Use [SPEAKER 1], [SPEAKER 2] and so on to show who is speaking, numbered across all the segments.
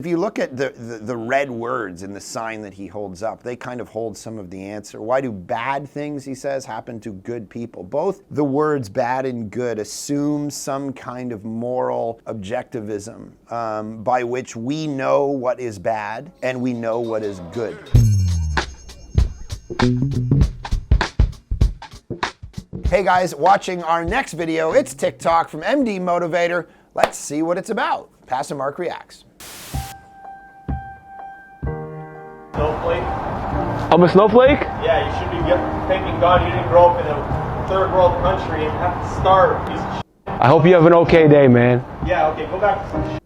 [SPEAKER 1] If you look at the red words in the sign that he holds up, they kind of hold some of the answer. Why do bad things, he says, happen to good people? Both the words bad and good assume some kind of moral objectivism by which we know what is bad and we know what is good. Hey guys, watching our next video, it's TikTok from MD Motivator. Let's see what it's about. Pastor Mark reacts.
[SPEAKER 2] Snowflake?
[SPEAKER 3] I'm a snowflake?
[SPEAKER 2] Yeah, you should be thanking God you didn't grow up in a third world country and have to starve, piece of shit.
[SPEAKER 3] I hope you have an okay day, man.
[SPEAKER 2] Yeah, okay, go back to some shit.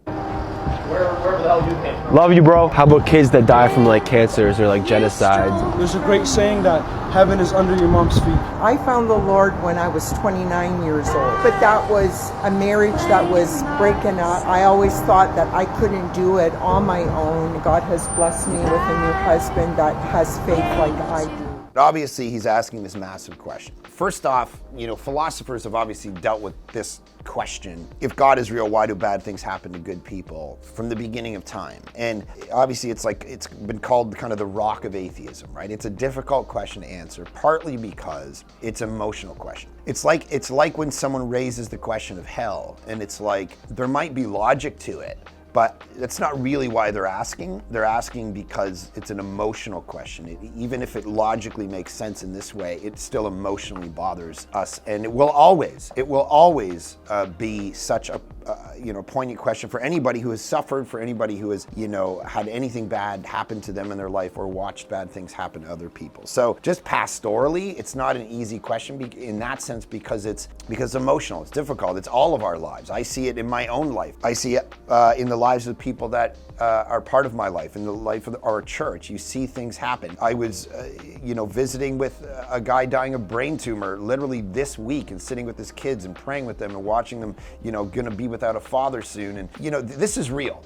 [SPEAKER 2] Wherever the hell you came from.
[SPEAKER 3] Love you, bro. How about kids that die from like cancers or like genocides?
[SPEAKER 4] There's a great saying that heaven is under your mom's feet.
[SPEAKER 5] I found the Lord when I was 29 years old, but that was a marriage that was breaking up. I always thought that I couldn't do it on my own. God has blessed me with a new husband that has faith like I do.
[SPEAKER 1] Obviously, he's asking this massive question. First off, philosophers have obviously dealt with this question. If God is real, why do bad things happen to good people from the beginning of time? And obviously it's been called kind of the rock of atheism, right? It's a difficult question to answer, partly because it's an emotional question. It's like when someone raises the question of hell, and it's like there might be logic to it, but that's not really why they're asking. They're asking because it's an emotional question. Even if it logically makes sense in this way, it still emotionally bothers us. And it will always be such a poignant question for anybody who has suffered, for anybody who has, had anything bad happen to them in their life or watched bad things happen to other people. So just pastorally, it's not an easy question in that sense because it's emotional, it's difficult, it's all of our lives. I see it in my own life. I see it in the lives of people that are part of my life, in the life of our church. You see things happen. I was, visiting with a guy dying of brain tumor literally this week and sitting with his kids and praying with them and watching them, gonna be without a father soon. And, this is real.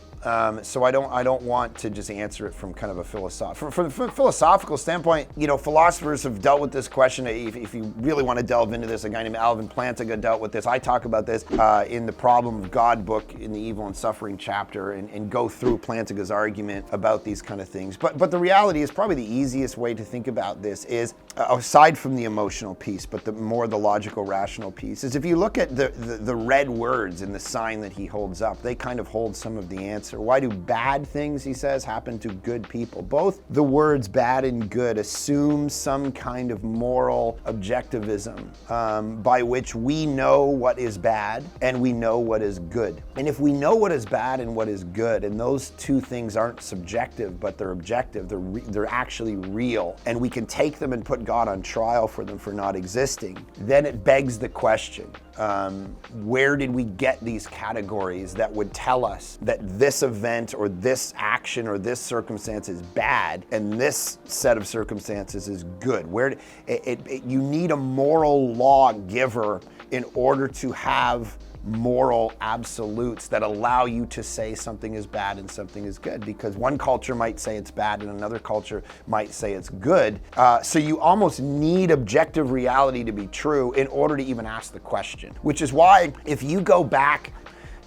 [SPEAKER 1] So I don't want to just answer it from kind of a from a philosophical standpoint. Philosophers have dealt with this question. If you really want to delve into this, a guy named Alvin Plantinga dealt with this. I talk about this in the Problem of God book in the Evil and Suffering chapter, and go through Plantinga's argument about these kind of things. But the reality is probably the easiest way to think about this is, aside from the emotional piece, but the logical, rational piece, is if you look at the red words in the sign that he holds up, they kind of hold some of the answer. Why do bad things, he says, happen to good people? Both the words bad and good assume some kind of moral objectivism by which we know what is bad and we know what is good. And if we know what is bad and what is good, and those two things aren't subjective, but they're objective, they're actually real, and we can take them and put God on trial for them for not existing, then it begs the question, where did we get these categories that would tell us that this event or this action or this circumstance is bad and this set of circumstances is good? You need a moral lawgiver in order to have moral absolutes that allow you to say something is bad and something is good, because one culture might say it's bad and another culture might say it's good. So you almost need objective reality to be true in order to even ask the question, which is why if you go back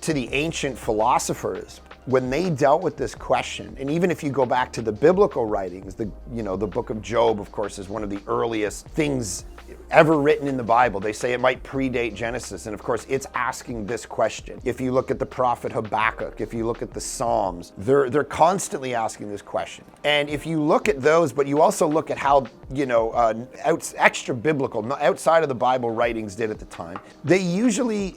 [SPEAKER 1] to the ancient philosophers, when they dealt with this question, and even if you go back to the biblical writings, the book of Job, of course, is one of the earliest things ever written in the Bible. They say it might predate Genesis, and of course it's asking this question. If you look at the prophet Habakkuk, if you look at the Psalms, they're constantly asking this question. And if you look at those, but you also look at how extra biblical, outside of the Bible writings did at the time, they usually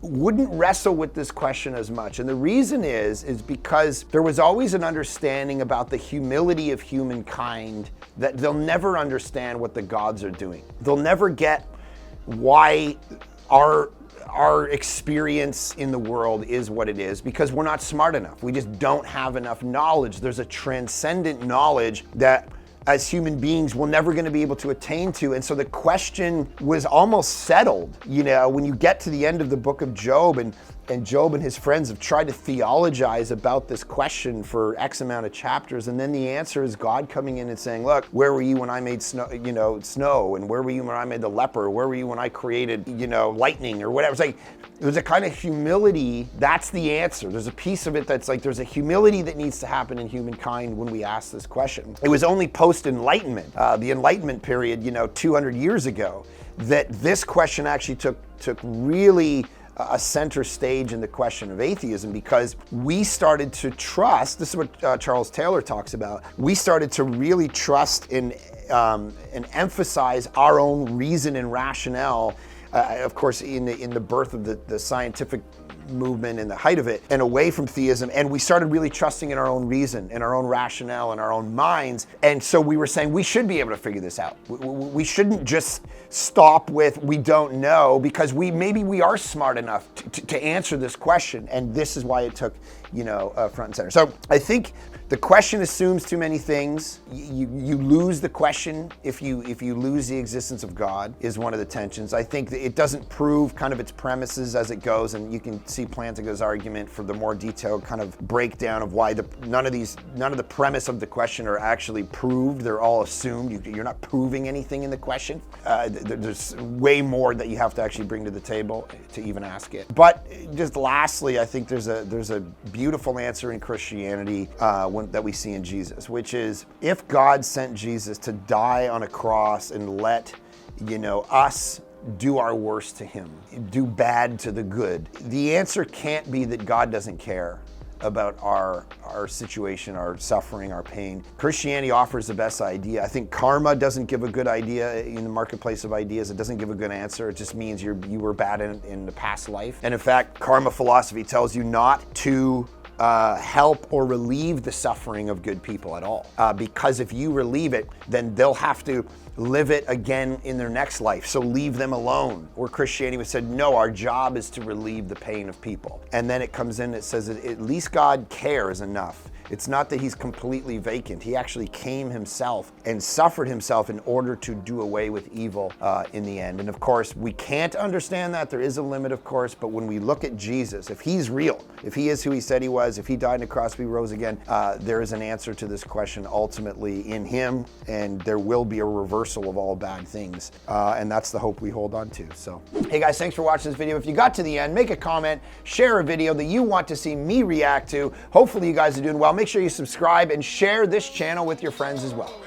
[SPEAKER 1] wouldn't wrestle with this question as much. And the reason is because there was always an understanding about the humility of humankind that they'll never understand what the gods are doing. They'll never get why our experience in the world is what it is, because we're not smart enough. We just don't have enough knowledge. There's a transcendent knowledge that as human beings we're never going to be able to attain to. And so the question was almost settled, when you get to the end of the book of Job, and And Job and his friends have tried to theologize about this question for X amount of chapters, and then the answer is God coming in and saying, look, where were you when I made snow, and where were you when I made the leper? Where were you when I created, lightning or whatever? It's like, there's a kind of humility. That's the answer. There's a piece of it that's like, there's a humility that needs to happen in humankind when we ask this question. It was only post-Enlightenment, the Enlightenment period, 200 years ago, that this question actually took really a center stage in the question of atheism, because we started to trust, this is what Charles Taylor talks about, we started to really trust in and emphasize our own reason and rationale, of course, in the birth of the scientific movement and the height of it, and away from theism. And we started really trusting in our own reason and our own rationale and our own minds. And so we were saying we should be able to figure this out. We shouldn't just stop with we don't know, because maybe we are smart enough to answer this question. And this is why it took, front and center. So I think the question assumes too many things. You lose the question if you lose the existence of God, is one of the tensions. I think that it doesn't prove kind of its premises as it goes, and you can see Plantinga's argument for the more detailed kind of breakdown of why none of the premise of the question are actually proved. They're all assumed. You're not proving anything in the question. There's way more that you have to actually bring to the table to even ask it. But just lastly, I think there's a beautiful answer in Christianity that we see in Jesus, which is, if God sent Jesus to die on a cross and let us do our worst to him, do bad to the good, the answer can't be that God doesn't care about our situation, our suffering, our pain. Christianity offers the best idea. I think karma doesn't give a good idea in the marketplace of ideas. It doesn't give a good answer. It just means you were bad in the past life. And in fact, karma philosophy tells you not to help or relieve the suffering of good people at all. Because if you relieve it, then they'll have to live it again in their next life. So leave them alone. Where Christianity was said, no, our job is to relieve the pain of people. And then it comes in, it says that at least God cares enough. It's not that he's completely vacant. He actually came himself and suffered himself in order to do away with evil in the end. And of course, we can't understand that. There is a limit, of course, but when we look at Jesus, if he's real, if he is who he said he was, if he died on the cross, he rose again, there is an answer to this question ultimately in him, and there will be a reversal of all bad things. And that's the hope we hold on to. So, hey guys, thanks for watching this video. If you got to the end, make a comment, share a video that you want to see me react to. Hopefully you guys are doing well. Make sure you subscribe and share this channel with your friends as well.